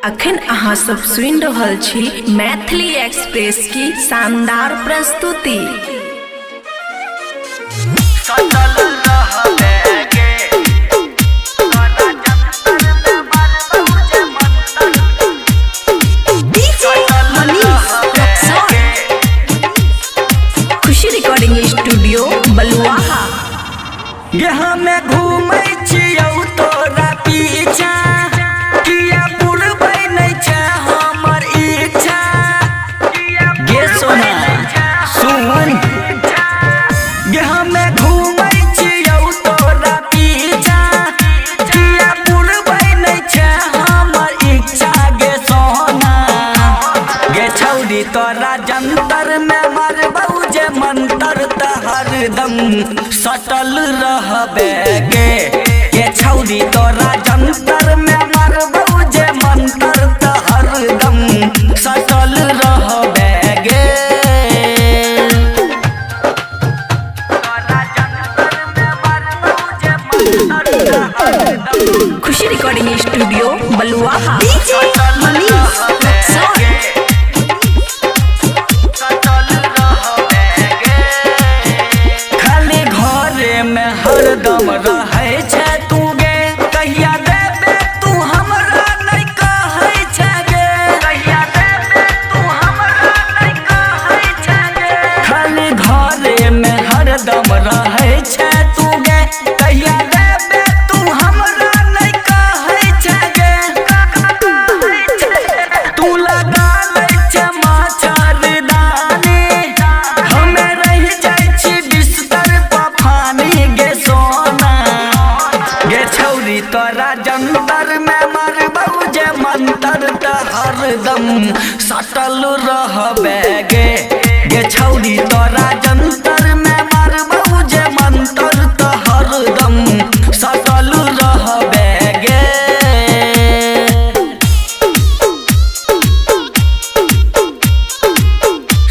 अखन अहाँ सब सुनि रहल छी मैथिली एक्सप्रेस की शानदार प्रस्तुति। खुशी रिकॉर्डिंग स्टूडियो बलुआहा। यहाँ में घूमै छियौ तोरा पीछा, किया पुरबै नहीं छै हमर इच्छा। गे सोना सुन, यहाँ में घूमै छियौ तोरा पीछा, किया पुरबै नहीं छै हमर इच्छा। गे सोना गे छौरी तोरा जंतर में मरबौ जे मंतर त हरदम सटल रहबे गे छौरी तोरा जंतर में मरबौ जे मंतर त हरदम सटल रहबे गे। खुशी रिकॉर्डिंग स्टूडियो बलुआहा। हरदम रहै छै तू गे, कहिया देबे तू हमरा नहीं कहै छै गे। कहिया देबे तू हमरा नहीं कहै छै गे। खाली घरे में हरदम रहै छै तू गे, कहिया देबे तू हमरा नहीं कहै छै गे। तू लगा लै छै मच्छरदानी, हमे रहि जाइ छी बिस्तर पर फानी। गे सोना गे छौरी तोरा जंतर में मरबौ जे मंतर त हरदम सटल रहबे गे छौरी तोरा जंतर में मरबौ जे मंतर त हरदम सटल रहबे गे।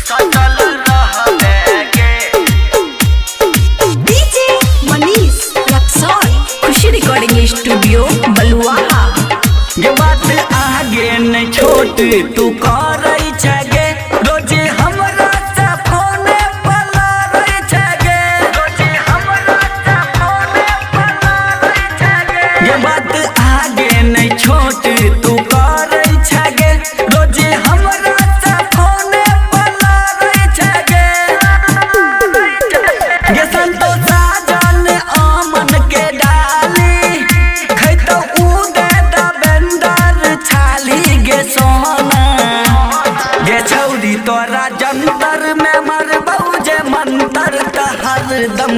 सटल रहबे गे। खुशी रिकॉर्डिंग स्टूडियो बलुआहा। ये बात आगे नहीं छोट तू करै छै गे, रोजे हमरा से फोने पर लड़ै छै गे। रोजे हमरा से फोने पर लड़ै छै गे। ये बात आगे नहीं छोट तू करै छै गे, रोजे हमरा से फोने पर लड़ै छै गे। गे संतोषा जान आमन के डाली, खैतौ उदे दबेंदर छाली। गे सोना गे छौरी तोरा जंतर में मरबौ जे मंतर त हरदम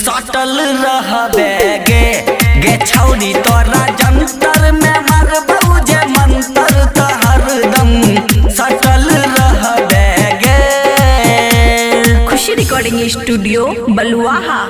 सटल रहबे गे छौरी तोरा जंतर में मरबौ जे मंतर त हरदम सटल रहबे गे। खुशी रिकॉर्डिंग स्टूडियो बलुआहा।